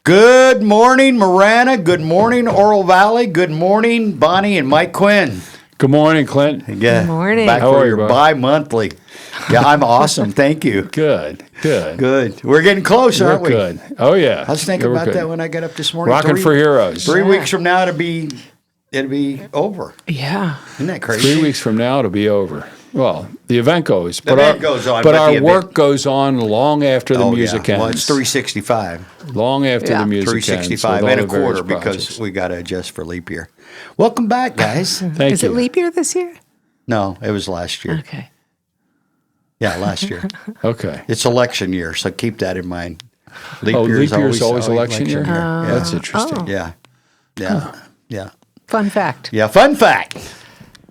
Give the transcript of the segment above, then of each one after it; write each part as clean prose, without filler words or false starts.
Good morning, Marana. Good morning, Oral Valley. Good morning, Bonnie and Mike Quinn. Good morning, Clint. Yeah, Good morning. Back How for are your you, bud? bi-monthly. Yeah, I'm awesome. Thank you. Good. Good. We're getting close, We're aren't we? good. Oh yeah. I was thinking We're about good. that when I got up this morning. Rockin' for Heroes. 3 weeks from now, it'll be over. Yeah. Isn't that crazy? 3 weeks from now, it'll be over. Well, the event goes. The event goes on, But but our the work event- goes on long after the music ends. Well, it's 365. Long after Yeah. the music ends. 365 with all and a the various quarter because projects. we got to adjust for leap year. Welcome back, guys. Thank Is you. it leap year this year? No, it was last year. Okay. Yeah, last year. Okay. It's election year, so keep that in mind. Leap Oh, year leap year is always election year? Yeah. That's interesting. Yeah. Fun fact. Yeah, fun fact.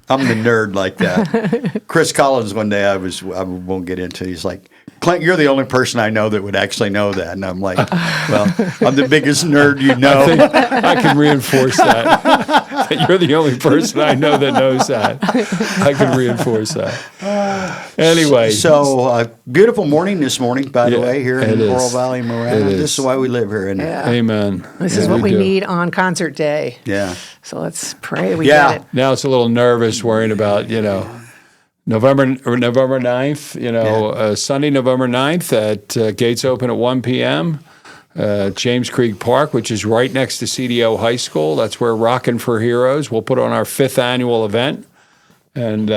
I'm the nerd like that. Chris Collins one day I won't get into it. He's like, Clint, you're the only person I know that would actually know that. And I'm like, well, I'm the biggest nerd you know. I can reinforce that. That you're the only person I know that knows that. I can reinforce that. Anyway. So, beautiful morning this morning, by the Yeah, way, here it in is. Oral Valley, Marana. It This is. is why we live here. Yeah. Amen. This Yeah, is what we do. need on concert day. Yeah. So let's pray we Yeah. get it. Now it's a little nervous worrying about, November 9th, Sunday, November 9th at gates open at 1 p.m. James Creek Park, which is right next to CDO High School. That's where Rockin' for Heroes. We'll put on our 5th annual event and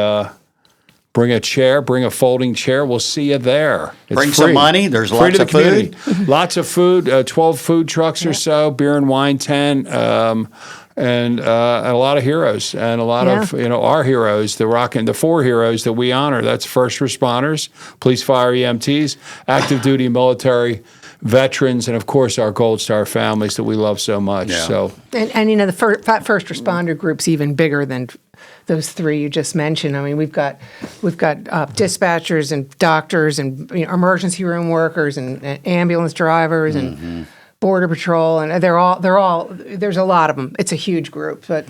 bring a chair, bring a folding chair. We'll see you there. It's Bring some free. money. There's Free lots to the of food. community. Lots of food, 12 food trucks or so, beer and wine tent, and a lot of heroes, and a lot of our heroes, the 4 heroes that we honor. That's first responders, police, fire, EMTs, active duty military, veterans, and of course our Gold Star families that we love so much. Yeah. So And that first responder group's even bigger than those 3 you just mentioned. I mean, we've got dispatchers and doctors and emergency room workers and ambulance drivers and Border Patrol, and they're all. There's a lot of them. It's a huge group, but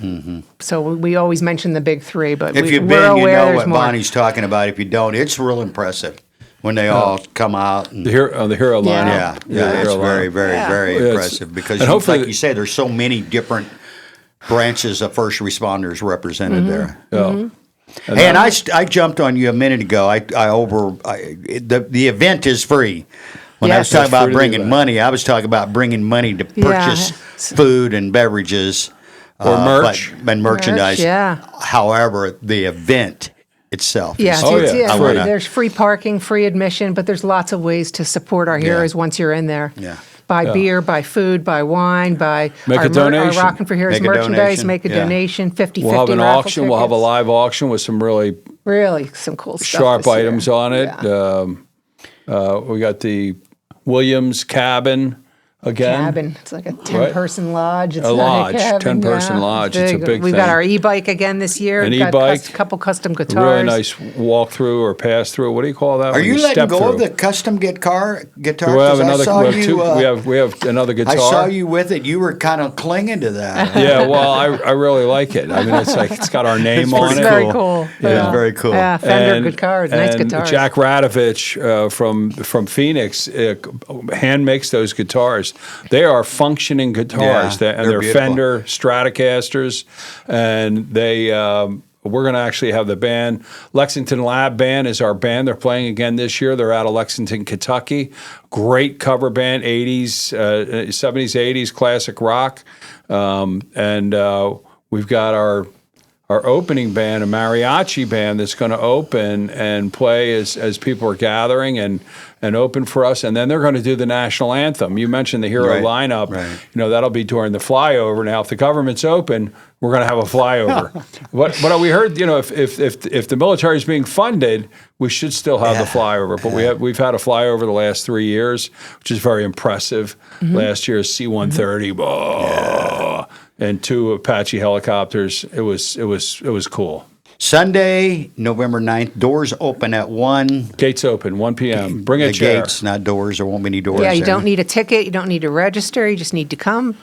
so we always mention the big 3. But If you've we're been, you aware know there's what more. Bonnie's talking about. If you don't, it's real impressive when they all come out. And, the hero line. yeah, the it's hero very, line. very It's- impressive because, and hopefully like you say, there's so many different branches of first responders represented there. Yeah. Hey, and I jumped on you a minute ago. The event is free. When I was Yes. talking It's about free to do bringing that. money, I was talking about bringing money to purchase food and beverages Or merch. and merchandise. yeah. However, the event itself. Yeah, is Oh, it's- yeah. I wanna- there's free parking, free admission, but there's lots of ways to support our heroes once you're in there. Yeah. Buy beer, buy food, buy wine, buy Make a our donation. Rockin' for Heroes Make a merchandise, donation, make a yeah. donation, 50-50 We'll have an raffle auction. We'll have a tickets. live auction with some really Really, some cool stuff. sharp this year. items on it. Yeah. We got the Williams cabin again. Cabin. It's like a 10-person lodge. It's A not lodge, cabin, 10-person lodge. It's a big We've thing. got our e-bike again this year. An We've got e-bike. a couple custom A guitars. really nice walk through or pass through. What do you call that? Are when you letting step go through? of the custom guitar? We have I another. saw We have, you. two, we have another guitar. I saw you with it. You were kind of clinging to that. Yeah, well, I really like it. I mean, it's got our name on pretty it. It's very cool. Yeah. It's very cool. Yeah, Fender guitars, nice and guitars. Jack Radovich from Phoenix hand makes those guitars. They are functioning guitars, Yeah, and they're they're beautiful. Fender Stratocasters, and they. We're going to actually have the band. Lexington Lab Band is our band. They're playing again this year. They're out of Lexington, Kentucky. Great cover band, 80s, 70s, 80s classic rock. And we've got our opening band, a mariachi band that's going to open and play as people are gathering and open for us. And then they're going to do the national anthem. You mentioned the hero Right, lineup. right. That'll be during the flyover. Now, if the government's open, we're going to have a flyover. But we heard, if the military is being funded, we should still have the flyover. But we've had a flyover the last 3 years, which is very impressive. Last year's C-130, and 2 Apache helicopters. It was cool. Sunday, November 9th, doors open at 1. Gates open, 1 p.m. Bring a The chair. gates, not doors. There won't be any doors. Yeah, you there. don't need a ticket. You don't need to register. You just need to come.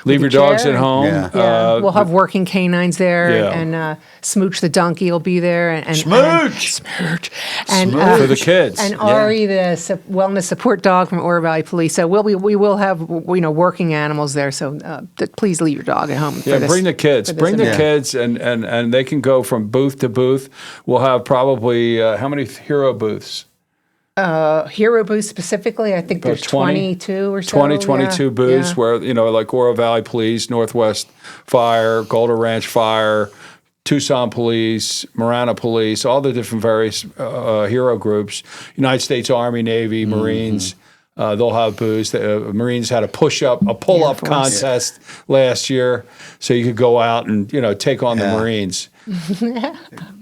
Leave your with a dogs chair at home. Yeah. Yeah, we'll have working canines there, Yeah. and Smooch the donkey will be there, and Smooch! and For the kids. and Ari, the wellness support dog from Oro Valley Police. So we will have working animals there. So please leave your dog at home. Yeah, for this, bring the kids. for this Bring the event. kids, and they can go from booth to booth. We'll have probably how many hero booths? Hero booth specifically, I think there's 22 or so. 22 yeah, booths yeah. where, like Oro Valley Police, Northwest Fire, Golden Ranch Fire, Tucson Police, Marana Police, all the different various hero groups, United States Army, Navy, Marines. They'll have booths. The Marines had a pull-up contest last year, so you could go out and take on the Marines.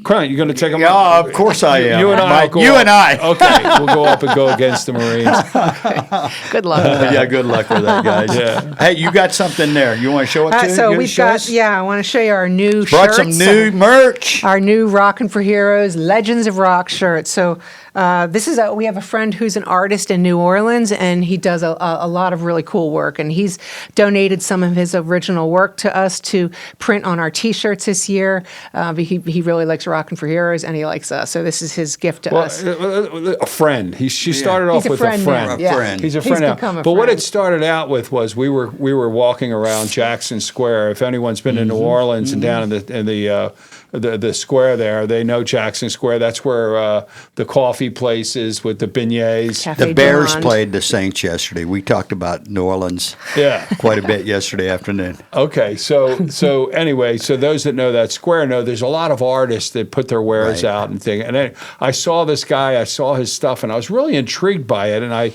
Clint, you're going to take them? Yeah, of course I am. You and I. Mike, you and I. Okay, we'll go up and go against the Marines. Good luck. With that. Yeah, good luck with that, guys. Yeah. Hey, you got something there. You want to show it to? So you we've show got, us? I want to show you our new Brought shirts. some new merch. Our new Rockin' for Heroes Legends of Rock shirts. So we have a friend who's an artist in New Orleans, and he does a lot of really cool work. And he's donated some of his original work to us to print on our T-shirts this year. He really likes Rockin' for Heroes, and he likes us. So this is his gift to us. A friend. She started off He's a with friend a now. friend. Yeah. friend. He's a He's friend now. become a But what friend. it started out with was we were walking around Jackson Square. If anyone's been in New Orleans and down in the square there, they know Jackson Square. That's where the coffee place is with the beignets. Cafe The Bears Blonde. played the Saints yesterday. We talked about New Orleans Yeah. quite a bit yesterday afternoon. Okay, so anyway, so those that know that square know there's a lot of artists that put their wares Right. out and things. And I saw this guy, I saw his stuff, and I was really intrigued by it. And I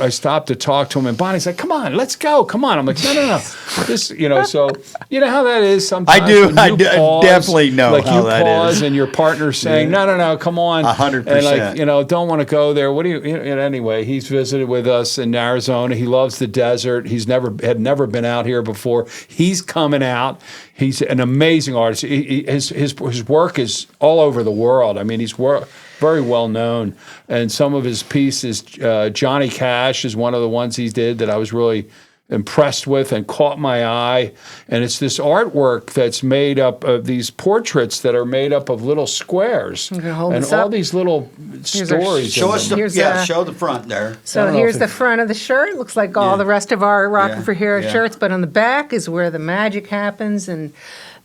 stopped to talk to him, and Bonnie's like, "Come on, let's go, come on." I'm like, "No, this, so you know how that is sometimes." I do. when you I definitely know like how you that pause is. and your partner's saying, "No, come on." 100%. And like, don't want to go there. What do you? And anyway, he's visited with us in Arizona. He loves the desert. He's had never been out here before. He's coming out. He's an amazing artist. His work is all over the world. I mean, he's very well known. And some of his pieces, Johnny Cash is one of the ones he did that I was really impressed with and caught my eye. And it's this artwork that's made up of these portraits that are made up of little squares. I'm gonna hold and this all up. these little stories. Show in us them. show the front there. I So don't know here's if the it- front of the shirt. Looks like all Yeah. the rest of our Rockin' Yeah, for Heroes yeah. shirts, but on the back is where the magic happens. And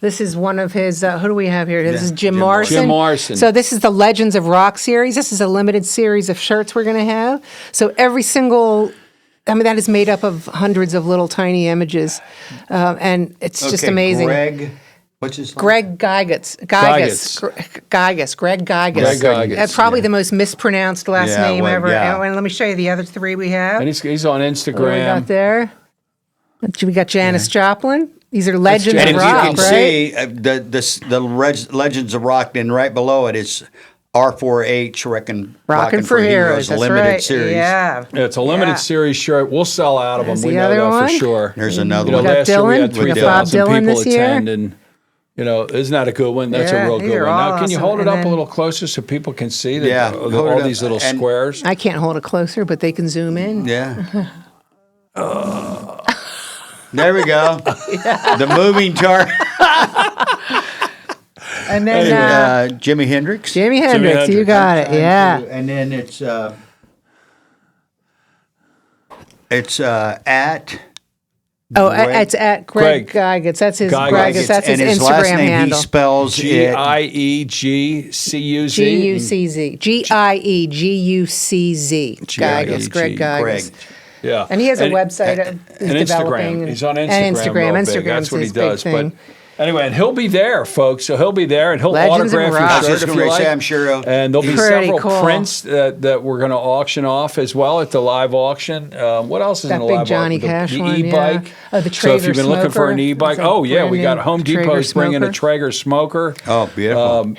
this is one of his. Who do we have here? This Yeah, is Jim Jim Morrison. Jim Morrison. So this is the Legends of Rock series. This is a limited series of shirts we're going to have. So every single. That is made up of hundreds of little tiny images, and it's just amazing. Greg, what's his name? Greg Gygas. Greg Gygas. Greg Gygas, That's probably the most mispronounced last Yeah, name well, ever. yeah. And let me show you the other three we have. And he's on What do we got Instagram. there? We got Janis Joplin. These are legends Janis of And rock, you can right? see the Legends of Rock, and right below it is R4H, Rockin' Rockin' for Heroes. That's limited right. series. Yeah. Yeah, it's a limited Yeah. series shirt. We'll sell out of There's them. We the know other that one. for sure. There's another You know, one. got last year we Dylan. had We got Bob 3,000 Dylan people this year. attend, and isn't that a good one? That's Yeah, a real these good are one. Now, all can you awesome. hold it And up a then- little closer so people can see Yeah, hold it all up. these little And- squares? I can't hold it closer, but they can zoom in. Yeah. There we go. The moving target. And then Jimi Hendrix. Jimi Hendrix, you Hendrix. got it. Yeah. And then it's at. Oh, Greg- it's at Greg Gygas. That's his Gygas. Greg. That's his and his Instagram last name, handle. He spells it. GIEGCUZ. G-U-C-Z. G-I-E-G-U-C-Z. Gygas. Greg Gygas. Greg. Yeah. And he has a website he's and developing. Instagram. He's on Instagram. And Instagram. real big. Instagram's That's what he his big does. thing. But anyway, and he'll be there, folks. So he'll be there, and he'll Legends of autograph Rock. your I was shirt just if gonna you say, like. I'm sure he'll- And there'll be Pretty several cool. prints that we're going to auction off as well at the live auction. What else is That in the big live Johnny auction? Cash The one, e-bike. yeah. Oh, the So if you've Traeger been looking for an smoker. e-bike, It's a yeah, we brand got new Home Traeger Depot's bringing a smoker. Traeger smoker. Oh, beautiful.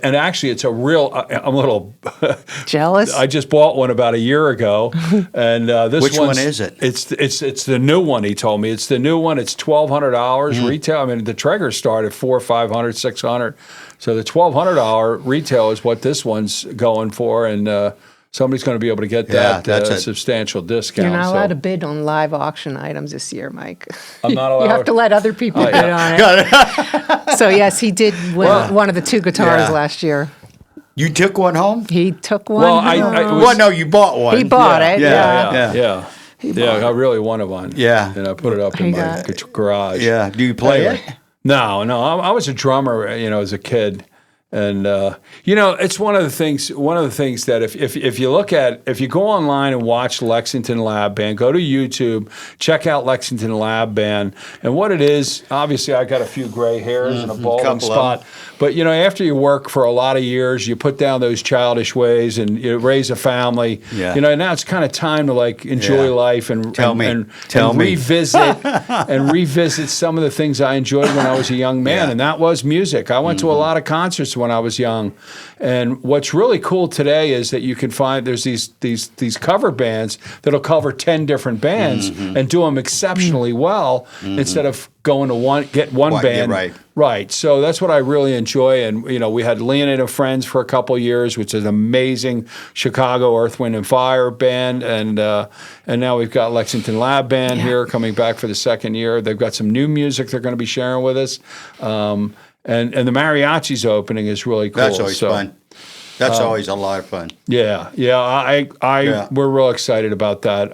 And actually, it's a real. I'm a little Jealous? I just bought one about a year ago, and this Which one's- one is it? It's the new one. He told me it's the new one. It's $1,200 retail. I mean, the Traeger started $400, $500, $600. So the $1,200 retail is what this one's going for, and somebody's going to be able to get Yeah, that that's a- substantial discount. You're not allowed So to bid on live auction items this year, Mike. I'm not You allowed. have to let other people Oh, bid on it. So yes, he did win one of the 2 guitars Yeah. last year. You took one home? He took one. Well, it was- Well, no, you bought one. He bought it. Yeah. Yeah, I really wanted one. Yeah. And I put it up in He my got- garage. Yeah. Do you play it? No. I was a drummer, as a kid. And it's one of the things that if you look at, if you go online and watch Lexington Lab Band, go to YouTube, check out Lexington Lab Band, and what it is, obviously I got a few gray hairs and a balding couple of spot, but after you work for a lot of years, you put down those childish ways and you raise a family. Yeah. Now it's kind of time to like enjoy Yeah. life and Tell me. revisit some of the things I enjoyed when I was a young man, Yeah. and that was music. I went to a lot of concerts when I was young, and what's really cool today is that you can find there's these cover bands that'll cover 10 different bands and do them exceptionally well instead of going to one band. Right. Right. So that's what I really enjoy. And, we had Leonid and Friends for a couple of years, which is an amazing Chicago Earth, Wind, and Fire band. And now we've got Lexington Lab Band here coming back for the second year. They've got some new music they're going to be sharing with us. And the mariachi's opening is really cool. That's always fun. That's always a lot of fun. Yeah. We're real excited about that.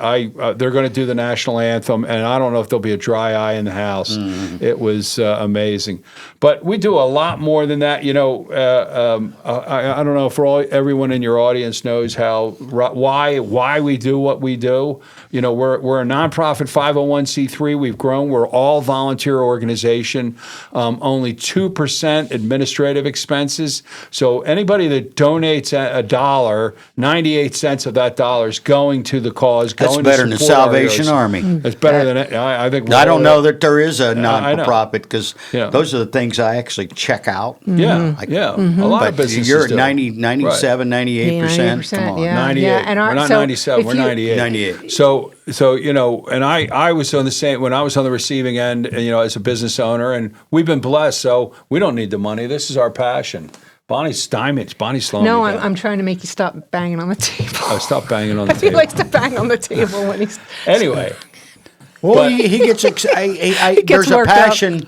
They're going to do the national anthem, and I don't know if there'll be a dry eye in the house. It was amazing, but we do a lot more than that. I don't know if everyone in your audience knows why we do what we do. We're a nonprofit 501c3. We've grown. We're all volunteer organization. Only 2% administrative expenses. So anybody that donates $1, 98 cents of that dollar is going to the cause. That's going better to than the support our Salvation heroes. Army. It's better than it. I think. I don't know that there is a I know. non-for-profit because Yeah. those are the things I actually check out. Yeah, A lot of But businesses you're at do. 97, 98%. Come on. yeah. 98. And we're not so 97. if We're you- 98. 98. So and I was on the same when I was on the receiving end, as a business owner, and we've been blessed. So we don't need the money. This is our passion. Bonnie's stymied. Bonnie's slowing No, me down. I'm trying to make you stop banging on the table. Oh, stop banging on the He table. likes to bang on the table when he's. Anyway, Well, he gets there's a worked up. passion.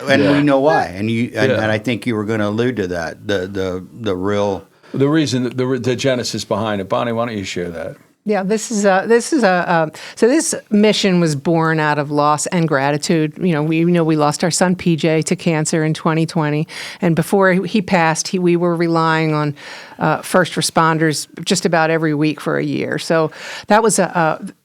And Yeah. we know why. And Yeah. I think you were going to allude to that. The real. the reason, the genesis behind it, Bonnie, why don't you share that? Yeah, so this mission was born out of loss and gratitude. We lost our son PJ to cancer in 2020, and before he passed, we were relying on first responders just about every week for a year. So that was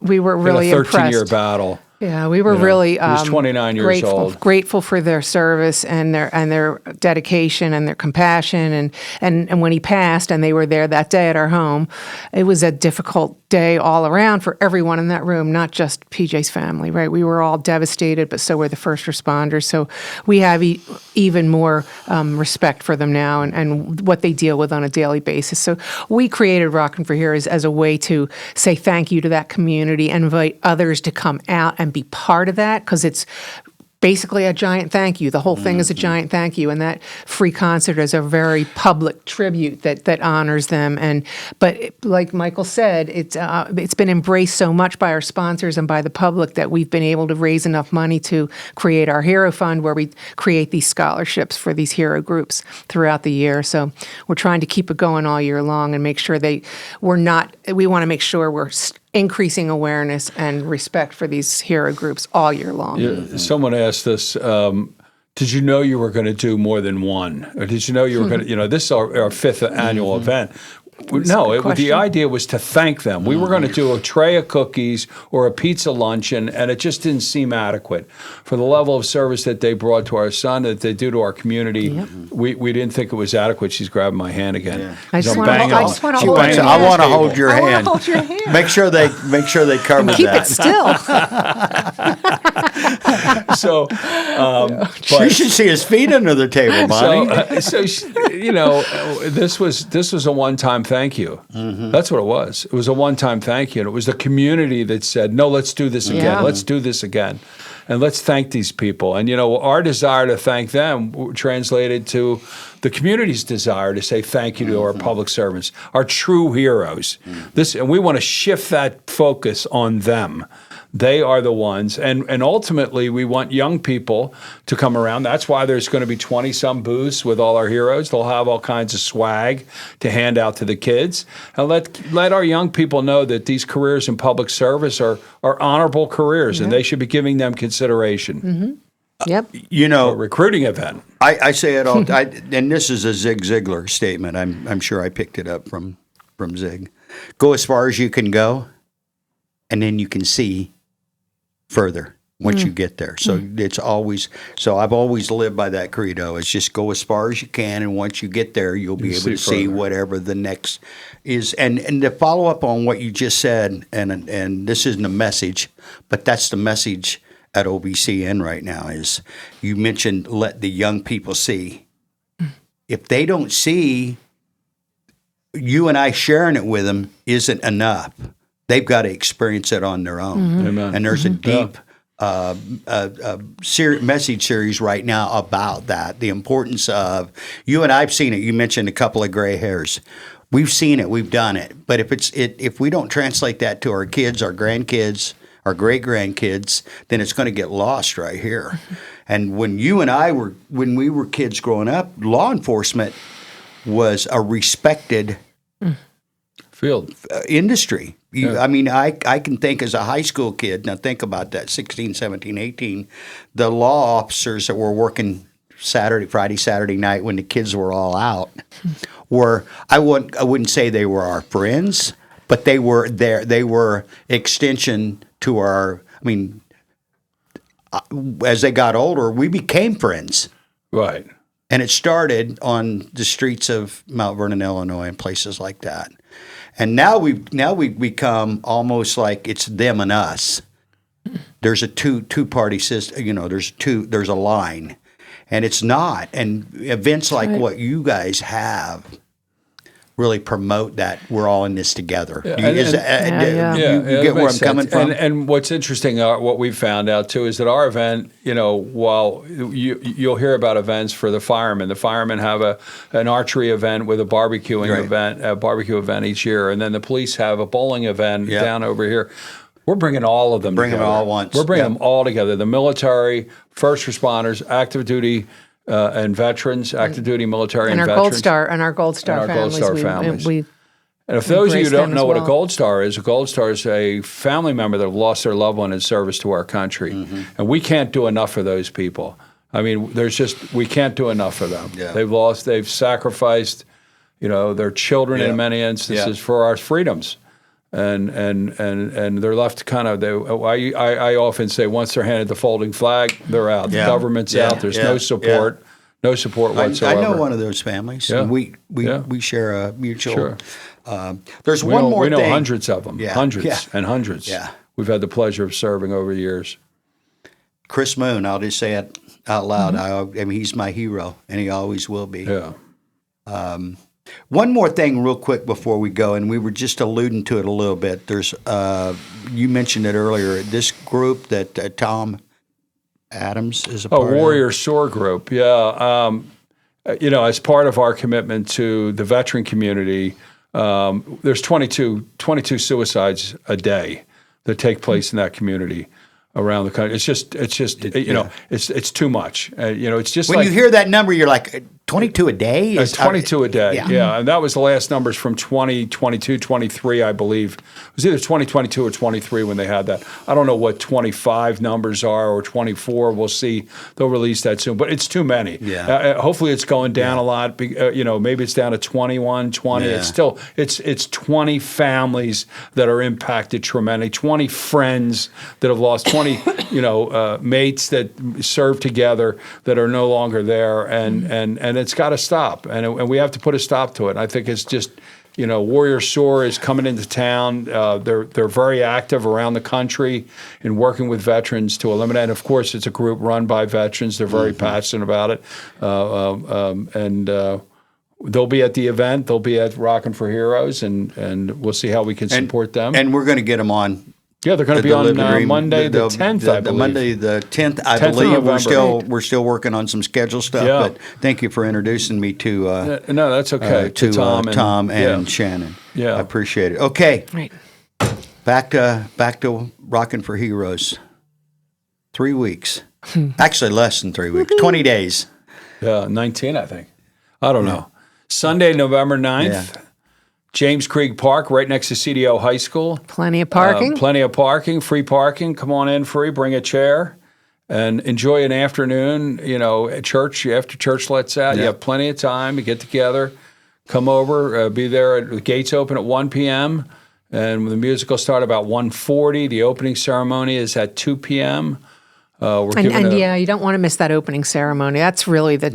we were really Been a 13-year impressed. battle. Yeah, we were really he was 29 years old. grateful for their service and their dedication and their compassion. And when he passed and they were there that day at our home, it was a difficult day all around for everyone in that room, not just PJ's family, right? We were all devastated, but so were the first responders. So we have even more respect for them now and what they deal with on a daily basis. So we created Rockin' for Heroes as a way to say thank you to that community and invite others to come out and be part of that, because it's basically a giant thank you. The whole thing is a giant thank you, and that free concert is a very public tribute that honors them. But like Michael said, it's been embraced so much by our sponsors and by the public that we've been able to raise enough money to create our Hero Fund, where we create these scholarships for these hero groups throughout the year. So we're trying to keep it going all year long and make sure we want to make sure we're increasing awareness and respect for these hero groups all year long. Yeah, someone asked us, did you know you were going to do more than one? Or did you know you were going to, this is our fifth annual event. No, the idea was to thank them. We were going to do a tray of cookies or a pizza luncheon, and it just didn't seem adequate for the level of service that they brought to our son, that they do to our community. Yep. We didn't think it was adequate. She's grabbing my hand again. Yeah. I just I'm wanna banging hold- I on- just wanna she's hold banging your on I the want to table. hold your I wanna hand. hold your hand. Make sure they cover Keep that. it still. So, You should see his feet under the table, Bonnie. This was a one-time thank you. That's what it was. It was a one-time thank you, and it was the community that said, "No, let's do this again. Yeah. Let's do this again, and let's thank these people." And our desire to thank them translated to the community's desire to say thank you to our public servants, our true heroes. And we want to shift that focus on them. They are the ones, and ultimately we want young people to come around. That's why there's going to be 20-some booths with all our heroes. They'll have all kinds of swag to hand out to the kids, and let our young people know that these careers in public service are honorable careers, and they should be giving them consideration. Yep. You know, A recruiting event. I say it all, and this is a Zig Ziglar statement. I'm sure I picked it up from Zig. Go as far as you can go, and then you can see further once you get there. So it's always, so I've always lived by that credo. It's just go as far as you can, and once you get there, you'll be able to see whatever the next is. And to follow up on what you just said, and this isn't a message, but that's the message at OBCN right now, is you mentioned let the young people see. If they don't see, you and I sharing it with them isn't enough. They've got to experience it on their own. Amen. And there's a deep message series right now about that, the importance of, you and I've seen it. You mentioned a couple of gray hairs. We've seen it. We've done it. But if we don't translate that to our kids, our grandkids, our great-grandkids, then it's going to get lost right here. And when we were kids growing up, law enforcement was a respected Field. industry. I mean, I can think as a high school kid, now think about that, 16, 17, 18, the law officers that were working Friday, Saturday night when the kids were all out were, I wouldn't say they were our friends, but they were extension to as they got older, we became friends. Right. And it started on the streets of Mount Vernon, Illinois, and places like that. And now we've become almost like it's them and us. There's a two-party system. There's a line, and it's not. And events like what you guys have really promote that we're all in this together. You get where I'm coming from? And what's interesting, what we've found out too, is that our event, while you'll hear about events for the firemen have an archery event with a barbecue event each year, and then the police have a bowling event down over here. We're bringing all of them together. Them all once. We're bringing them all together. The military, first responders, active duty, and veterans, active duty military, and veterans. Our Gold Star families. And if those of you who don't know what a Gold Star is a family member that have lost their loved one in service to our country. And we can't do enough for those people. I mean, we can't do enough for them. Yeah. They've sacrificed, their children in many instances for our freedoms. And they're left kind of. I often say once they're handed the folding flag, they're out. The government's out. There's no support, whatsoever. I know one of those families. Yeah. And we share a mutual. Sure. There's one more thing. We know hundreds of them. Yeah. Hundreds and hundreds. Yeah. We've had the pleasure of serving over the years. Chris Moon. I'll just say it out loud. I mean, he's my hero, and he always will be. Yeah. One more thing real quick before we go, and we were just alluding to it a little bit. There's, you mentioned it earlier, this group that Tom Adams is a part of. Warrior SOAR group, yeah. As part of our commitment to the veteran community, there's 22 suicides a day that take place in that community around the country. It's just it's too much. It's just when like, you hear that number, you're like, 22 a day? It's 22 a day, yeah. And that was the last numbers from 2022, 23, I believe. It was either 2022 or 23 when they had that. I don't know what 25 numbers are or 24. We'll see. They'll release that soon. But it's too many. Yeah. Hopefully it's going down a lot. Maybe it's down to 21, 20. Yeah. It's still, it's 20 families that are impacted tremendously, 20 friends that have lost, 20, mates that served together that are no longer there. And it's got to stop, and we have to put a stop to it. And I think it's just, Warrior SOAR is coming into town. They're very active around the country in working with veterans to eliminate. And of course, it's a group run by veterans. They're very passionate about it, and they'll be at the event. They'll be at Rockin for Heroes, and we'll see how we can support them. And we're going to get them on Yeah, they're going to be on Monday the 10th, I believe. Monday the 10th, I 10th of believe. November. We're still working on some schedule stuff, Yeah. but thank you for introducing me to No, that's okay. to Tom and yeah. Shannon. Yeah. I appreciate it. Okay, Right. back to Rockin' for Heroes. 3 weeks, actually less than 3 weeks. 20 days. Yeah, 19, I think. I don't know. Sunday, November 9th, James Creek Park, right next to CDO High School. Plenty of parking. Plenty of parking, free parking. Come on in free, bring a chair, and enjoy an afternoon. You know, at church, after church lets out, you have plenty of time to get together. Come over, be there. The gates open at 1 p.m., and the music will start about 1:40. The opening ceremony is at 2 p.m. And you don't want to miss that opening ceremony. That's really the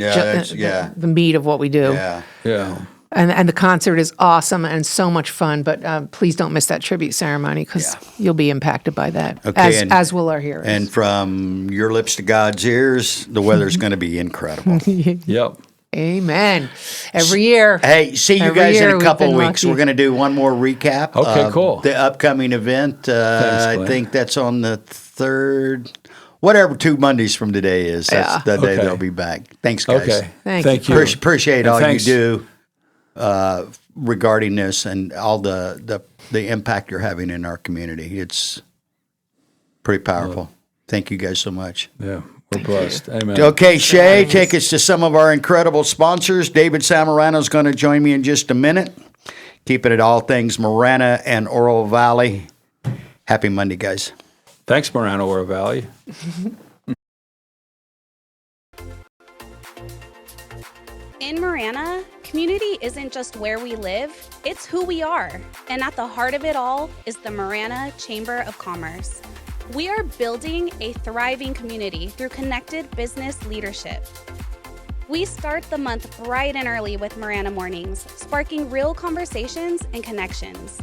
meat of what we do. Yeah. And the concert is awesome and so much fun. But please don't miss that tribute ceremony because you'll be impacted by that, Okay, as will our heroes. And from your lips to God's ears, the weather's going to be incredible. Yep. Amen. Every year. Hey, see you Every guys in year a couple we've been weeks. lucky. We're going to do one more recap. Okay, of cool. The upcoming event. Thanks, I Clint. think that's on the 3rd, whatever 2 Mondays from today is. That's the day Okay. they'll be back. Thanks, guys. Okay. Thank you. Appreciate And all thanks. you do regarding this and all the impact you're having in our community. It's pretty powerful. Thank you guys so much. Yeah. We're blessed. Amen. Okay, Shay, take us to some of our incredible sponsors. David Samarano is going to join me in just a minute. Keeping it all things Marana and Oro Valley. Happy Monday, guys. Thanks, Marana Oro Valley. In Marana, community isn't just where we live, it's who we are. And at the heart of it all is the Marana Chamber of Commerce. We are building a thriving community through connected business leadership. We start the month bright and early with Marana Mornings, sparking real conversations and connections.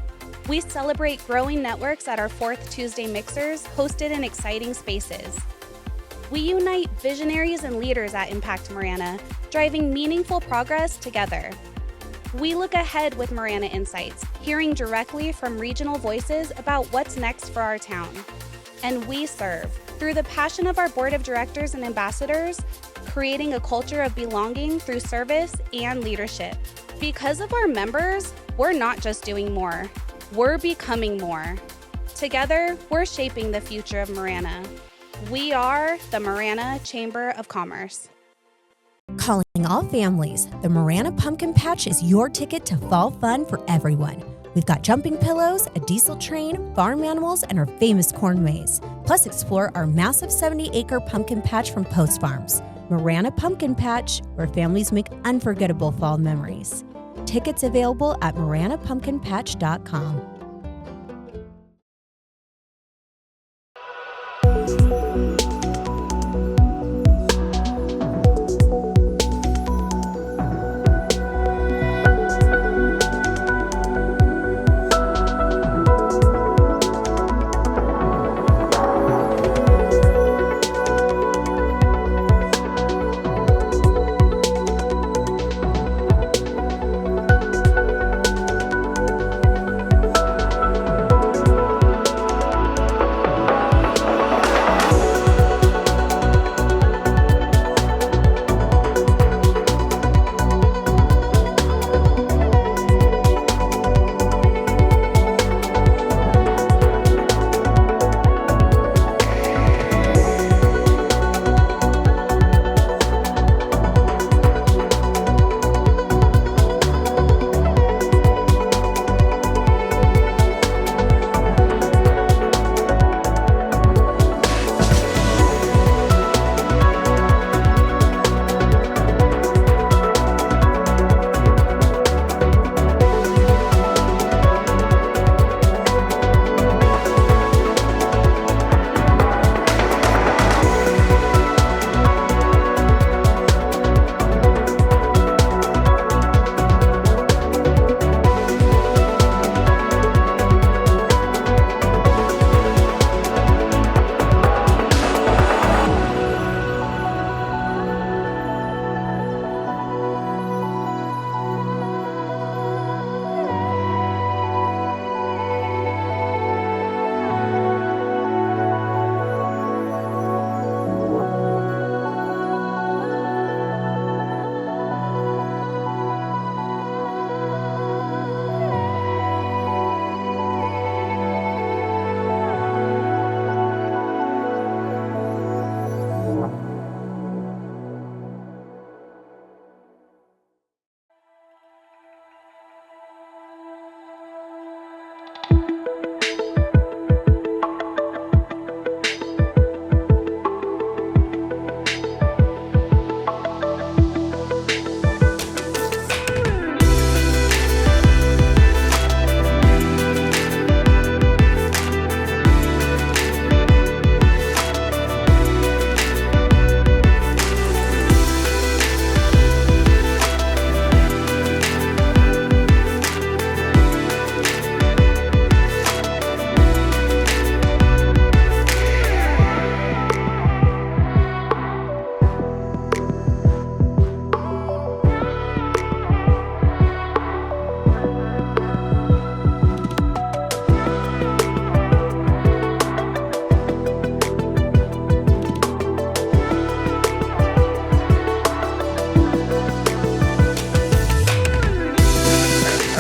We celebrate growing networks at our 4th Tuesday mixers, hosted in exciting spaces. We unite visionaries and leaders at Impact Marana, driving meaningful progress together. We look ahead with Marana Insights, hearing directly from regional voices about what's next for our town. And we serve through the passion of our board of directors and ambassadors, creating a culture of belonging through service and leadership. Because of our members, we're not just doing more, we're becoming more. Together, we're shaping the future of Marana. We are the Marana Chamber of Commerce. Calling all families, the Marana Pumpkin Patch is your ticket to fall fun for everyone. We've got jumping pillows, a diesel train, farm animals, and our famous corn maze. Plus, explore our massive 70-acre pumpkin patch from Post Farms. Marana Pumpkin Patch, where families make unforgettable fall memories. Tickets available at maranapumpkinpatch.com.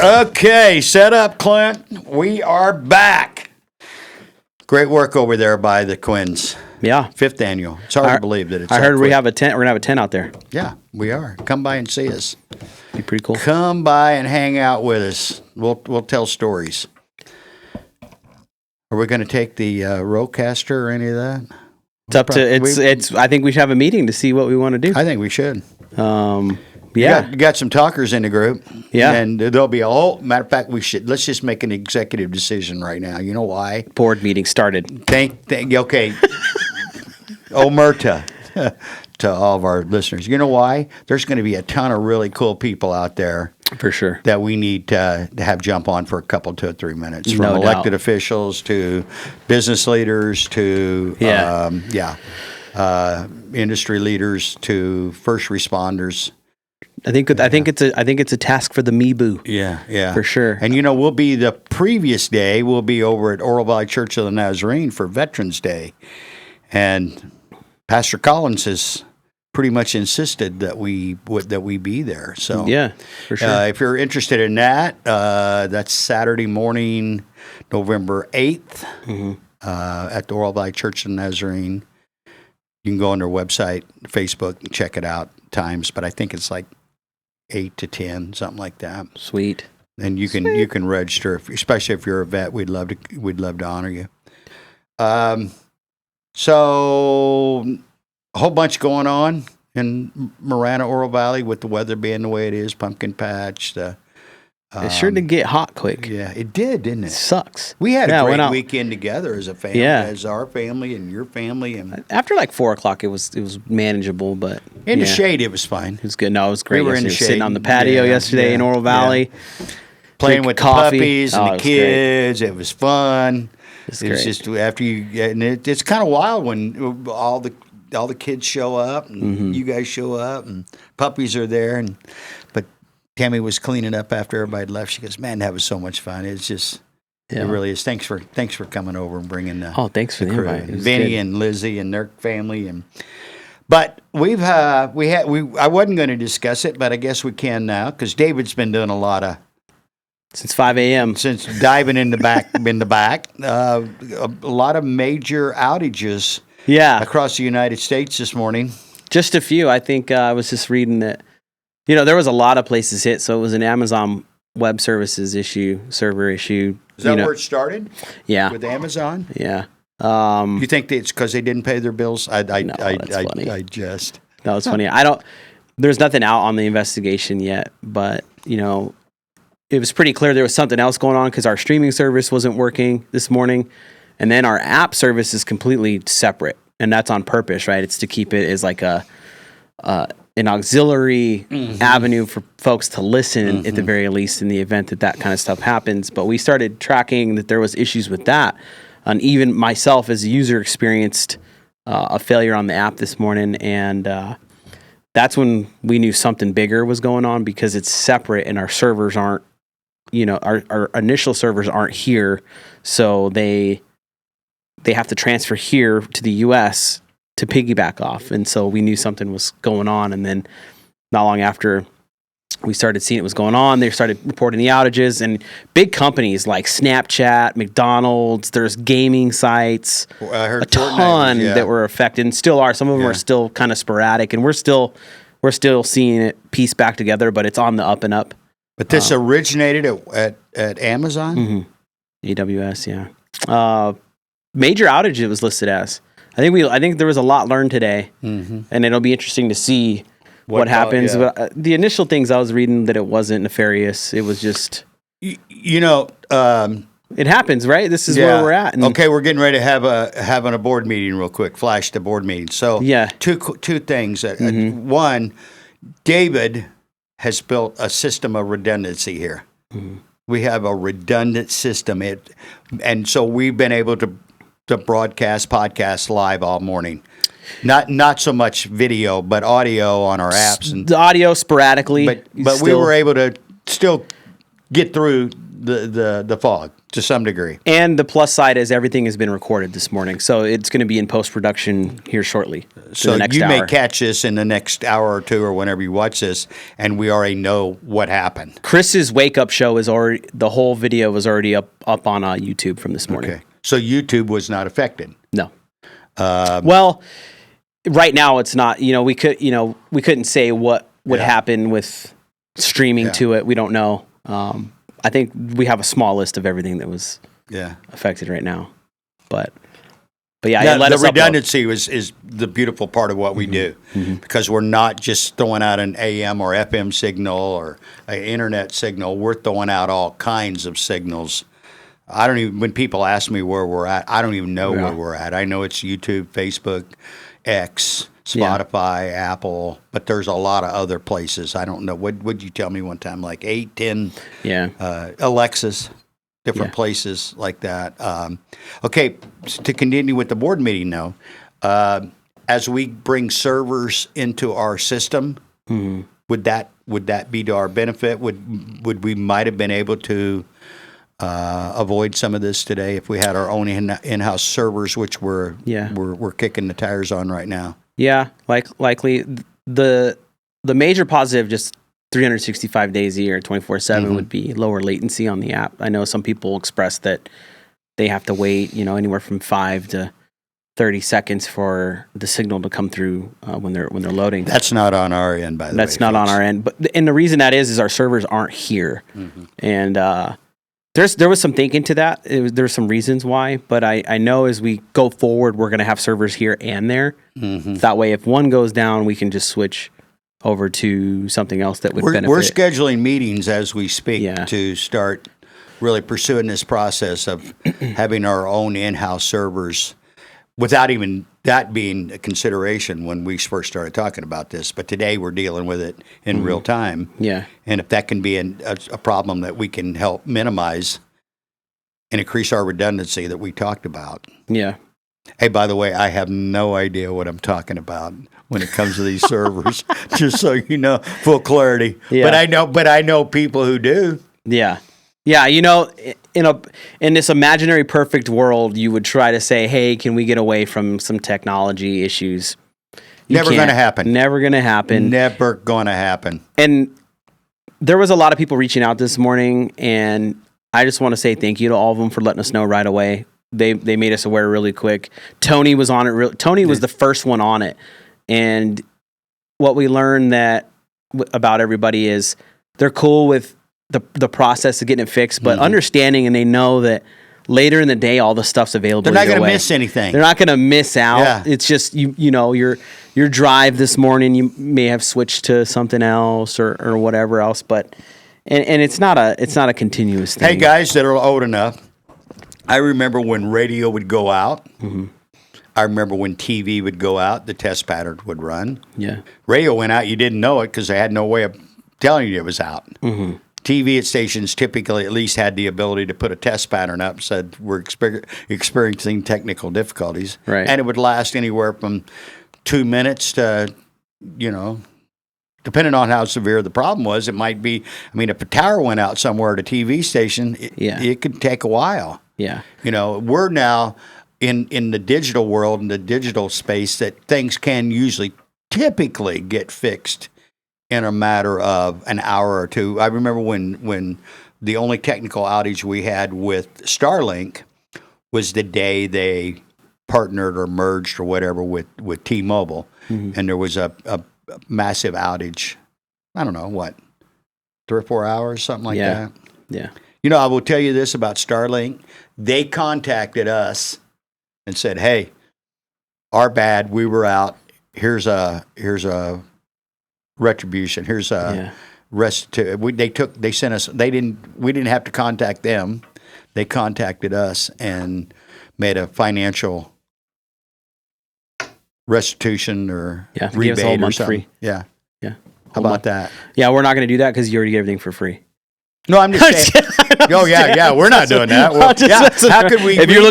Okay, set up, Clint. We are back. Great work over there by the Quinns. Yeah. 5th annual. It's hard to believe that it's I heard that we quick. have a tent. We're going to have a tent out there. Yeah, we are. Come by and see us. Be pretty cool. Come by and hang out with us. We'll tell stories. Are we going to take the Rodecaster or any of that? It's up to it's. I think we should have a meeting to see what we want to do. I think we should. Yeah. You got some talkers in the group. Yeah. And there'll be a whole matter of fact, let's just make an executive decision right now. You know why? Board meeting started. Okay. Omerta to all of our listeners. You know why? There's going to be a ton of really cool people out there For sure. that we need to have jump on for a couple, 2 or 3 minutes. From No elected doubt. officials to business leaders to industry leaders to first responders. I think it's a task for the Meeboo. Yeah. For sure. And we'll be the previous day. We'll be over at Oral Valley Church of the Nazarene for Veterans Day, and Pastor Collins has pretty much insisted that we be there. So Yeah, for sure. if you're interested in that, that's Saturday morning, November 8th, at the Oral Valley Church of the Nazarene. You can go on their website, Facebook, and check it out. Times, but I think it's like 8 to 10, something like that. Sweet. And you can register, especially if you're a vet. We'd love to honor you. So a whole bunch going on in Marana, Oral Valley, with the weather being the way it is. Pumpkin patch. It sure did get hot quick. Yeah, it did, didn't It it? sucks. We had a went great out. weekend together as a family, as our family and your family, and After like 4:00, it was manageable, but in the shade it was fine. It was good. No, it was great. We were in the Yesterday. Sitting shade. on the patio yesterday in Oral Valley. Playing Drink with coffee. the puppies and Oh, the it was kids. It was fun. It's It was great. just after it's kind of wild when all the kids show up and you guys show up and puppies are there, but Tammy was cleaning up after everybody had left. She goes, "Man, that was so much fun. It's just it really is. Thanks for coming over and bringing the Thanks for the crew. invite. It was Vinny good. and Lizzie and their family But I wasn't going to discuss it, but I guess we can now because David's been doing a lot of Since 5 a.m. since diving in the back a lot of major outages Yeah. across the United States this morning. Just a few. I think I was just reading that, there was a lot of places hit. So it was an Amazon Web Services server issue. Is that where it started? Yeah. With Amazon? Yeah. You think it's because they didn't pay their bills? No, that's funny. I just. That was funny. There's nothing out on the investigation yet, but, it was pretty clear there was something else going on because our streaming service wasn't working this morning. And then our app service is completely separate. And that's on purpose, right? It's to keep it as like an auxiliary avenue for folks to listen at the very least in the event that kind of stuff happens. But we started tracking that there was issues with that. And even myself as a user experienced a failure on the app this morning. And that's when we knew something bigger was going on because it's separate and our servers aren't, our initial servers aren't here. So they have to transfer here to the U.S. to piggyback off. And so we knew something was going on. And then not long after we started seeing it was going on, they started reporting the outages. And big companies like Snapchat, McDonald's, there's gaming sites, I heard a ton that were affected and still are. Some of them are still kind of sporadic. And we're still seeing it piece back together, but it's on the up and up. But this originated at Amazon? Mm-hmm. AWS, yeah. Major outage it was listed as. I think there was a lot learned today, and it'll be interesting to see what happens. But the initial things I was reading that it wasn't nefarious. It was just, it happens, right? This is where we're at. And okay, we're getting ready to have a board meeting real quick. Flash the board meeting. So two things. One, David has built a system of redundancy here. We have a redundant system, and so we've been able to broadcast podcasts live all morning. Not so much video, but audio on our apps. And the audio sporadically. but we were able to still get through the fog. to some degree. And the plus side is everything has been recorded this morning, so it's going to be in post-production here shortly. So the next you hour. may catch this in the next hour or two or whenever you watch this, and we already know what happened. Chris's wake-up show is already, the whole video was already up on YouTube from this morning. Okay. So YouTube was not affected. No. Well, right now it's not. We couldn't say what would happen with streaming to it. We don't know. I think we have a small list of everything that was affected right now, but yeah, the redundancy is the beautiful part of what we do, because we're not just throwing out an AM or FM signal or an internet signal. We're throwing out all kinds of signals. I don't even, when people ask me where we're at, I don't even know where we're at. I know it's YouTube, Facebook, X, Spotify, Apple, but there's a lot of other places. I don't know. What would you tell me one time? Like 8, 10 Alexas, different places like that. Okay, to continue with the board meeting now, as we bring servers into our system, would that be to our benefit? Would we might have been able to avoid some of this today if we had our own in-house servers, which we're kicking the tires on right now? Yeah, likely. The major positive, just 365 days a year, 24/7, would be lower latency on the app. I know some people express that they have to wait, anywhere from 5 to 30 seconds for the signal to come through when they're loading. That's not on our end, by the way. That's not on our end, and the reason that is our servers aren't here, and there was some thinking to that. There's some reasons why, but I know as we go forward, we're going to have servers here and there. That way, if one goes down, we can just switch over to something else that would benefit. We're scheduling meetings as we speak to start really pursuing this process of having our own in-house servers, without even that being a consideration when we first started talking about this. But today we're dealing with it in real time. Yeah. And if that can be a problem that we can help minimize and increase our redundancy that we talked about. Yeah. Hey, by the way, I have no idea what I'm talking about when it comes to these servers, just so you know, full clarity. Yeah. But I know people who do. Yeah. Yeah, in this imaginary perfect world, you would try to say, "Hey, can we get away from some technology issues?" Never going to happen. Never going to happen. Never going to happen. And there was a lot of people reaching out this morning, and I just want to say thank you to all of them for letting us know right away. They made us aware really quick. Tony was on it. Tony was the first one on it, and what we learned about everybody is they're cool with the process of getting it fixed, but understanding, and they know that later in the day, all the stuff's available. They're not going to miss anything. They're not going to miss out. Yeah. It's just your drive this morning. You may have switched to something else or whatever else, but and it's not a continuous thing. Hey, guys that are old enough, I remember when radio would go out. I remember when TV would go out. The test pattern would run. Yeah, radio went out. You didn't know it because they had no way of telling you it was out. TV at stations typically at least had the ability to put a test pattern up, said we're experiencing technical difficulties. Right. And it would last anywhere from 2 minutes to, depending on how severe the problem was, it might be, if a tower went out somewhere at a TV station, it could take a while. Yeah. We're now in the digital world, in the digital space, that things can typically get fixed in a matter of an hour or two. I remember when the only technical outage we had with Starlink was the day they partnered or merged or whatever with T-Mobile, and there was a massive outage. I don't know, 3 or 4 hours, something like that. Yeah. I will tell you this about Starlink. They contacted us and said, "Hey, our bad. We were out. Here's a retribution. Here's a restitution." They sent us. We didn't have to contact them. They contacted us and made a financial restitution or rebate give us a whole or month something. free. Yeah. How Whole about month. that? Yeah, we're not going to do that because you already get everything for free. No, I'm just saying. Oh yeah, we're not doing that. Well, how could we? If you're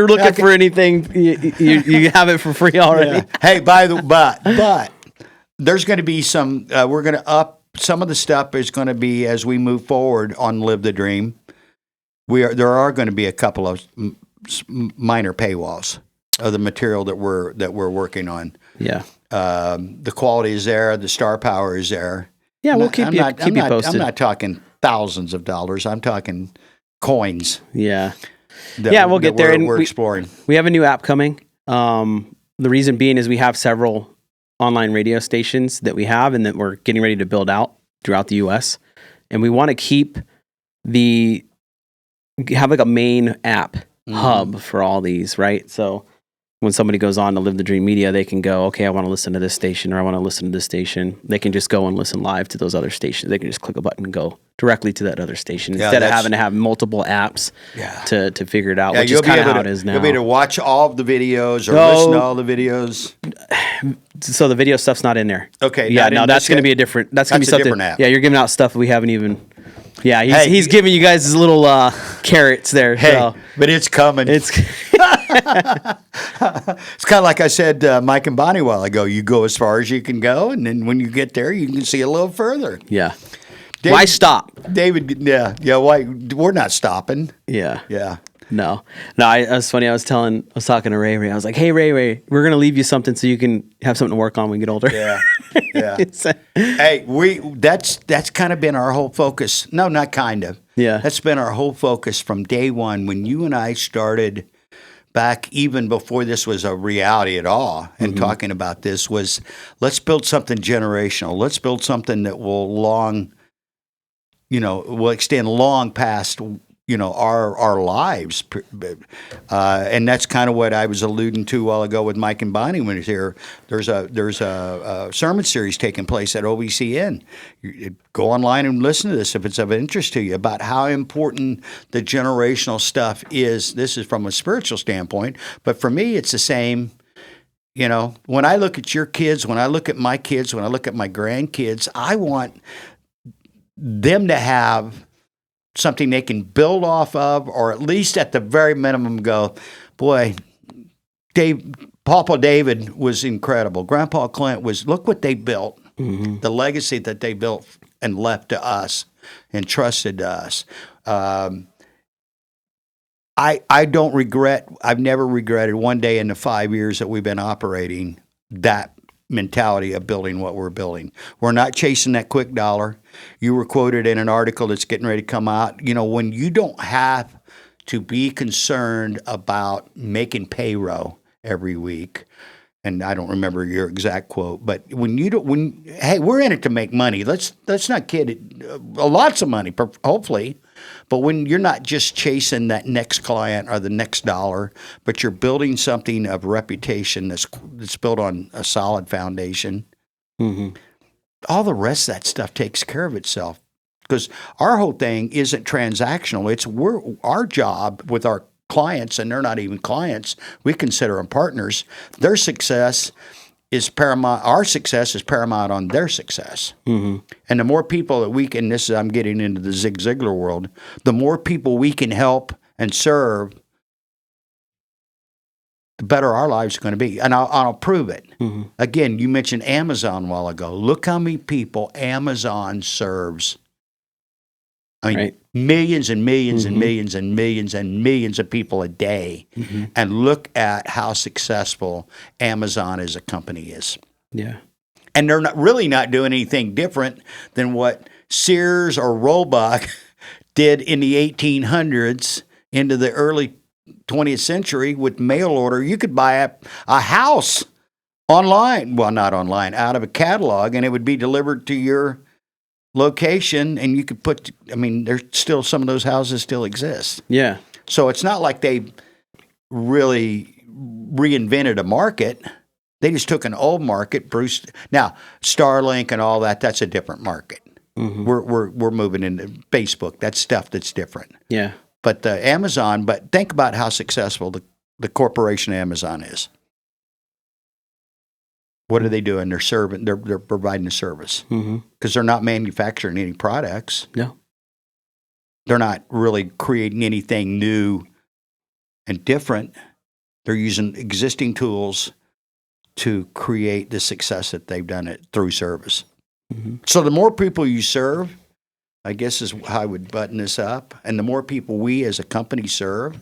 looking for anything, you have it for free already. Yeah. Hey, but there's going to be some. We're going to up some of the stuff. Is going to be as we move forward on Live the Dream. there are going to be a couple of minor paywalls of the material that we're working on. Yeah. The quality is there. The star power is there. Yeah, we'll keep you posted. I'm not talking thousands of dollars. I'm talking coins. Yeah. We'll get there. And we're exploring. We have a new app coming. The reason being is we have several online radio stations that we have and that we're getting ready to build out throughout the U.S. And we want to have like a main app hub for all these, right? So when somebody goes on to Live the Dream Media, they can go, okay, I want to listen to this station or I want to listen to this station. They can just go and listen live to those other stations. They can just click a button and go directly to that other station instead of having to have multiple apps to figure it out, which is kind of how it is now. You'll be able to watch all of the videos or listen to all the videos. So the video stuff's not in there. Okay. Yeah, no, that's going to be that's going to be something. Different app. Yeah, you're giving out stuff we haven't even. Yeah, he's giving you guys his little carrots there. Hey, so. But it's coming. It's it's kind of like I said, Mike and Bonnie a while ago. You go as far as you can go, and then when you get there, you can see a little further. Yeah. David, why stop? David, yeah. Why we're not stopping? Yeah. Yeah. No. It was funny. I was talking to Ray. I was like, "Hey, Ray, we're gonna leave you something so you can have something to work on when you get older." Yeah. Yeah. Hey, that's kind of been our whole focus. No, not kind of. Yeah. That's been our whole focus from day one when you and I started. Back even before this was a reality at all, and talking about this was, let's build something generational. Let's build something that will extend long past, our lives. And that's kind of what I was alluding to a while ago with Mike and Bonnie when he was here. There's a sermon series taking place at OBCN. Go online and listen to this if it's of interest to you about how important the generational stuff is. This is from a spiritual standpoint, but for me, it's the same. When I look at your kids, when I look at my kids, when I look at my grandkids, I want them to have something they can build off of, or at least at the very minimum go, boy, Papa David was incredible. Grandpa Clint look what they built, the legacy that they built and left to us and trusted to us. I've never regretted one day in the 5 years that we've been operating that mentality of building what we're building. We're not chasing that quick dollar. You were quoted in an article that's getting ready to come out. When you don't have to be concerned about making payroll every week, and I don't remember your exact quote, but hey, we're in it to make money. Let's not kid it. Lots of money, hopefully. But when you're not just chasing that next client or the next dollar, but you're building something of reputation that's built on a solid foundation, all the rest of that stuff takes care of itself. Because our whole thing isn't transactional. It's our job with our clients, and they're not even clients. We consider them partners. Their success is paramount. Our success is paramount on their success. And the more people that we can, I'm getting into the Zig Ziglar world, the more people we can help and serve, the better our lives are going to be. And I'll prove it. Again, you mentioned Amazon a while ago. Look how many people Amazon serves. I mean, millions and millions and millions and millions and millions of people a day. And look at how successful Amazon as a company is. Yeah. And they're really not doing anything different than what Sears or Roebuck did in the 1800s into the early 20th century with mail order. You could buy a house online. Well, not online, out of a catalog, and it would be delivered to your location, and you could there's still some of those houses still exist. Yeah. So it's not like they really reinvented a market. They just took an old market, now Starlink and all that's a different market. We're moving into Facebook. That's stuff that's different. Yeah. But Amazon, think about how successful the corporation Amazon is. What are they doing? They're providing a service because they're not manufacturing any products. No. They're not really creating anything new and different. They're using existing tools to create the success that they've done it through service. So the more people you serve, I guess is how I would button this up. And the more people we as a company serve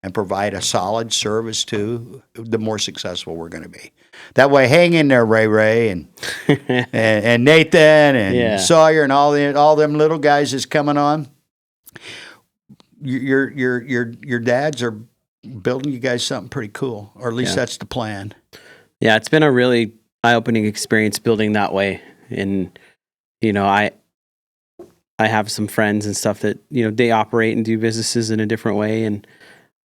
and provide a solid service to, the more successful we're going to be. That way, hang in there, Ray, and and Nathan and Sawyer and all them little guys that's coming on. Your dads are building you guys something pretty cool, or at least that's the plan. Yeah, it's been a really eye-opening experience building that way. And, I have some friends and stuff that, they operate and do businesses in a different way. And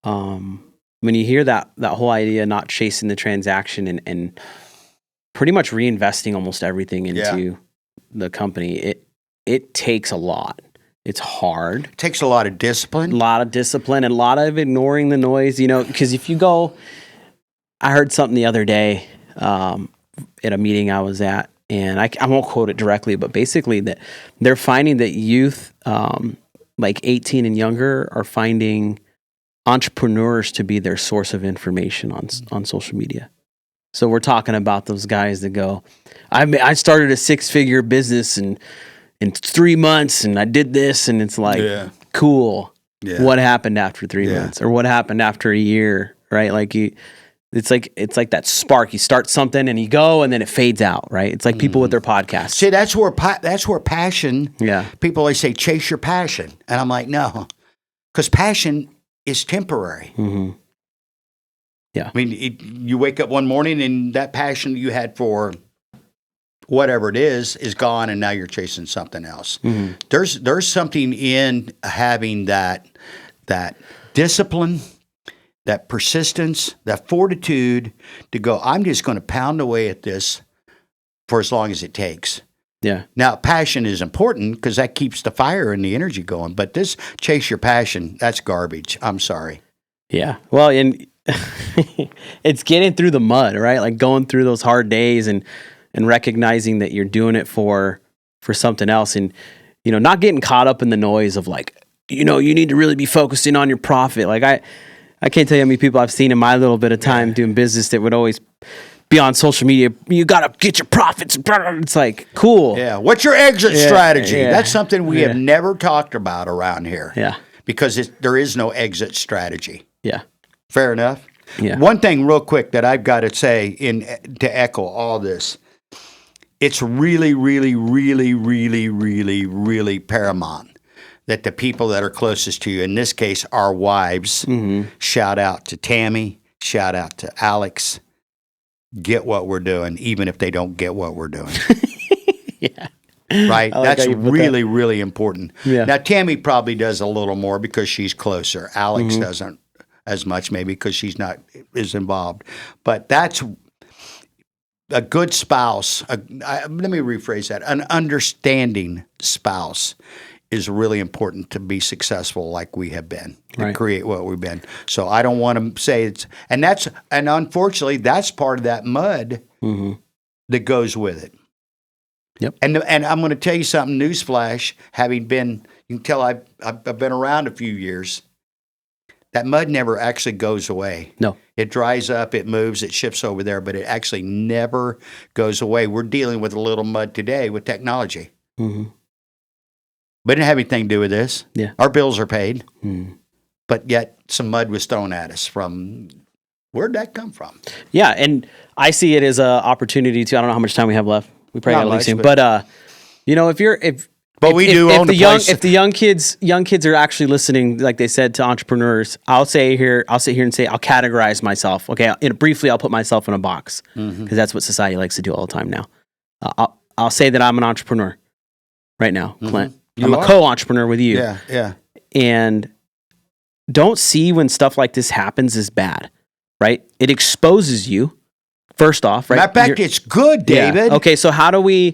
when you hear that whole idea, not chasing the transaction and pretty much reinvesting almost everything into the company, it takes a lot. It's hard. It takes a lot of discipline. A lot of discipline and a lot of ignoring the noise, because if you go, I heard something the other day at a meeting I was at, and I won't quote it directly, but basically that they're finding that youth, like 18 and younger, are finding entrepreneurs to be their source of information on social media. So we're talking about those guys that go, I started a 6-figure business in 3 months, and I did this, and it's like, cool. Yeah. What happened after 3 months, or what happened after a year, right? Like it's like that spark. You start something and you go, and then it fades out, right? It's like people with their podcasts. See, that's where passion. Yeah. People always say chase your passion, and I'm like, no, because passion is temporary. Mm-hmm. Yeah. I mean, you wake up one morning and that passion you had for whatever it is gone, and now you're chasing something else. Mm-hmm. There's something in having that discipline, that persistence, that fortitude to go, I'm just going to pound away at this for as long as it takes. Yeah. Now, passion is important because that keeps the fire and the energy going. But this chase your passion, that's garbage. I'm sorry. Yeah. Well, and it's getting through the mud, right? Like going through those hard days and recognizing that you're doing it for something else, and not getting caught up in the noise of like, you need to really be focusing on your profit. Like I can't tell you how many people I've seen in my little bit of time doing business that would always be on social media. You got to get your profits. It's like, cool. Yeah. What's your exit strategy? Yeah. That's something we have never talked about around here. Yeah. Because there is no exit strategy. Yeah. Fair enough. Yeah. One thing real quick that I've got to say to echo all this, it's really, really, really, really, really, really paramount that the people that are closest to you, in this case, our wives, shout out to Tammy, shout out to Alex, get what we're doing, even if they don't get what we're doing. Yeah. Right? That's really, really important. Yeah. Now, Tammy probably does a little more because she's closer. Alex doesn't as much, maybe because she's not as involved. But that's a good spouse. Let me rephrase that. An understanding spouse is really important to be successful like we have been, to create what we've been. So I don't want to say and unfortunately that's part of that mud that goes with it. Yep. And I'm going to tell you something, newsflash, having been, you can tell I've been around a few years, that mud never actually goes away. No. It dries up, it moves, it shifts over there, but it actually never goes away. We're dealing with a little mud today with technology. Mm-hmm. But it didn't have anything to do with this. Yeah. Our bills are paid. Mm. But yet some mud was thrown at us from, where'd that come from? Yeah, and I see it as an opportunity to, I don't know how much time we have left. We probably got to leave soon. But if the young kids are actually listening, like they said, to entrepreneurs, I'll sit here and say, I'll categorize myself. Okay, briefly, I'll put myself in a box because that's what society likes to do all the time now. I'll say that I'm an entrepreneur right now, Clint. I'm a co-entrepreneur with you. Yeah, yeah. And don't see when stuff like this happens as bad, right? It exposes you, first off, right? Matter of fact, it's good, David. Yeah. Okay, so how do we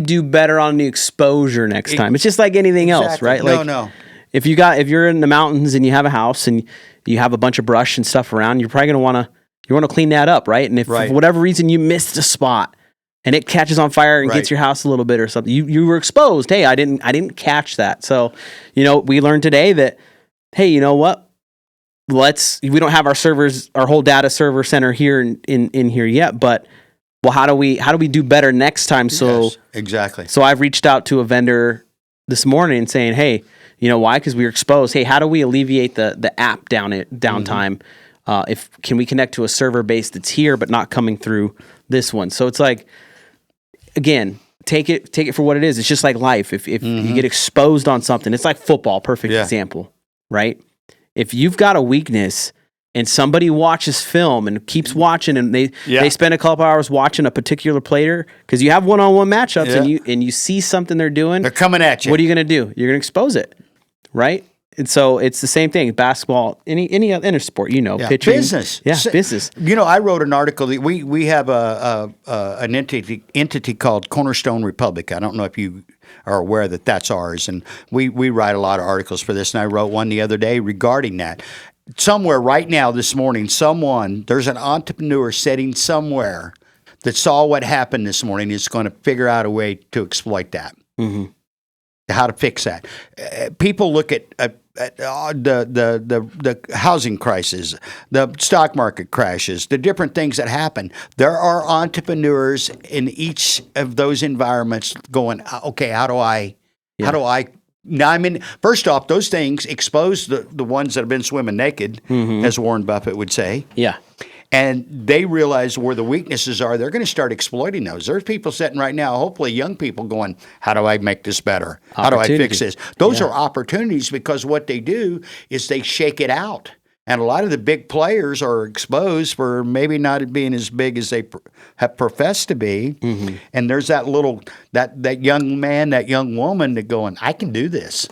do better on the exposure next time? It's just like anything else, right? No. If you're in the mountains and you have a house and you have a bunch of brush and stuff around, you're probably going to want to clean that up, right? And if for whatever reason you missed a spot, and it catches on fire and gets your house a little bit or something, you were exposed. Hey, I didn't catch that. So, we learned today that, hey, you know what? We don't have our whole data server center here in here yet, but how do we do better next time? So yes, exactly. So I've reached out to a vendor this morning saying, hey, you know why? Because we were exposed. Hey, how do we alleviate the app downtime? Can we connect to a server base that's here but not coming through this one? So it's like, again, take it for what it is. It's just like life. If you get exposed on something, it's like football, perfect example, right? If you've got a weakness and somebody watches film and keeps watching and they spend a couple hours watching a particular player, because you have one-on-one matchups and you see something they're doing. They're coming at you. What are you going to do? You're going to expose it, right? And so it's the same thing. Basketball, any other sport, pitching, business, business. I wrote an article. That we have an entity called Cornerstone Republic. I don't know if you are aware that that's ours, and we write a lot of articles for this. And I wrote one the other day regarding that. Somewhere right now this morning, there's an entrepreneur sitting somewhere that saw what happened this morning. Is going to figure out a way to exploit that. Mm-hmm. How to fix that? People look at the housing crisis, the stock market crashes, the different things that happen. There are entrepreneurs in each of those environments going, okay, how do I? Now, I mean, first off, those things expose the ones that have been swimming naked, as Warren Buffett would say. Yeah. And they realize where the weaknesses are. They're going to start exploiting those. There's people sitting right now, hopefully young people going, how do I make this better? How do I fix this? Those are opportunities, because what they do is they shake it out. And a lot of the big players are exposed for maybe not being as big as they have professed to be. Mm-hmm. And there's that that young man, that young woman that going, I can do this.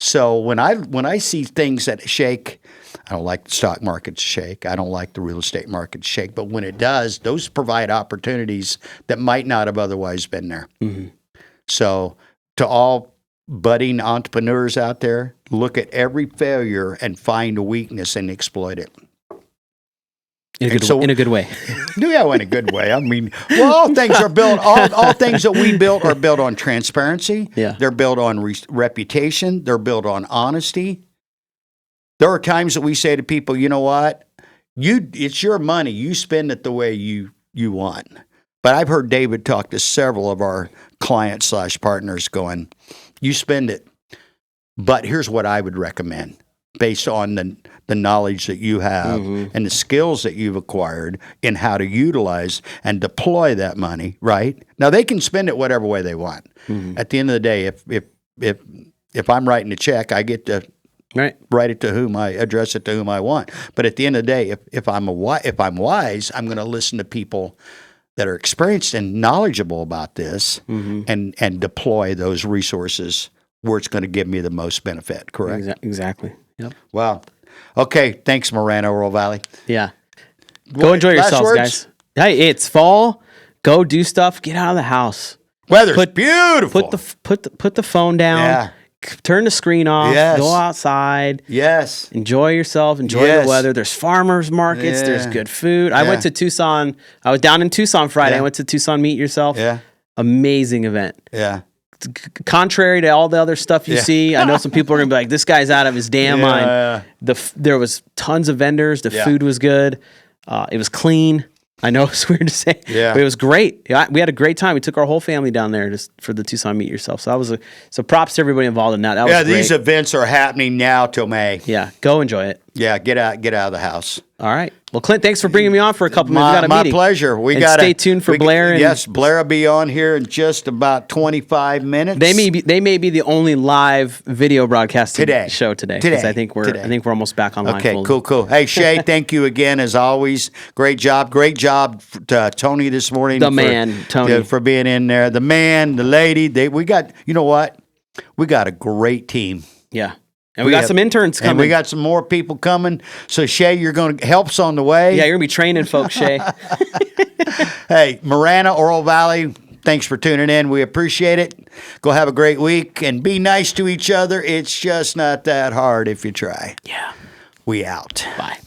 So when I see things that shake, I don't like the stock market to shake. I don't like the real estate market to shake. But when it does, those provide opportunities that might not have otherwise been there. Mm-hmm. So to all budding entrepreneurs out there, look at every failure and find a weakness and exploit it. In a good way. Yeah, in a good way. I mean, all things are built. All things that we built are built on transparency. Yeah. They're built on reputation. They're built on honesty. There are times that we say to people, you know what? It's your money. You spend it the way you want. But I've heard David talk to several of our clients / partners going, you spend it. But here's what I would recommend based on the knowledge that you have and the skills that you've acquired in how to utilize and deploy that money, right? Now, they can spend it whatever way they want. Mm-hmm. At the end of the day, if I'm writing a check, I get to write it to whom I address it to whom I want. But at the end of the day, if I'm wise, I'm going to listen to people that are experienced and knowledgeable about this and deploy those resources where it's going to give me the most benefit. Correct? Exactly. Yep. Wow. Okay. Thanks, Marana, Oral Valley. Yeah. Go enjoy yourselves, guys. Hey, it's fall. Go do stuff. Get out of the house. Weather's beautiful. Put the phone down. Yeah. Turn the screen off. Yes. Go outside. Yes. Enjoy yourself. Enjoy the weather. There's farmers markets. Yeah. There's good food. I went to Tucson. I was down in Tucson Friday. I went to Tucson Meet Yourself. Yeah. Amazing event. Yeah. Contrary to all the other stuff you see, I know some people are going to be like, this guy's out of his damn mind. There was tons of vendors. The food was good. It was clean. I know it's weird to say, but it was great. We had a great time. We took our whole family down there just for the Tucson Meet Yourself. So that was so props to everybody involved in that. That was great. These events are happening now till May. Yeah, go enjoy it. Yeah, get out of the house. All right. Well, Clint, thanks for bringing me on for a couple minutes. We got a meeting. My pleasure. Stay tuned for Blair. Yes, Blair will be on here in just about 25 minutes. They may be the only live video broadcast show today. Because I think we're almost back online. Okay, cool. Hey, Shay, thank you again as always. Great job to Tony this morning. Tony, for being in there. The man, the lady. We got. You know what? We got a great team. Yeah. And we got some interns coming. And we got some more people coming. So, Shay, you're going to help us on the way. Yeah, you're going to be training folks, Shay. Hey, Marana, Oral Valley, thanks for tuning in. We appreciate it. Go have a great week and be nice to each other. It's just not that hard if you try. Yeah. We out. Bye.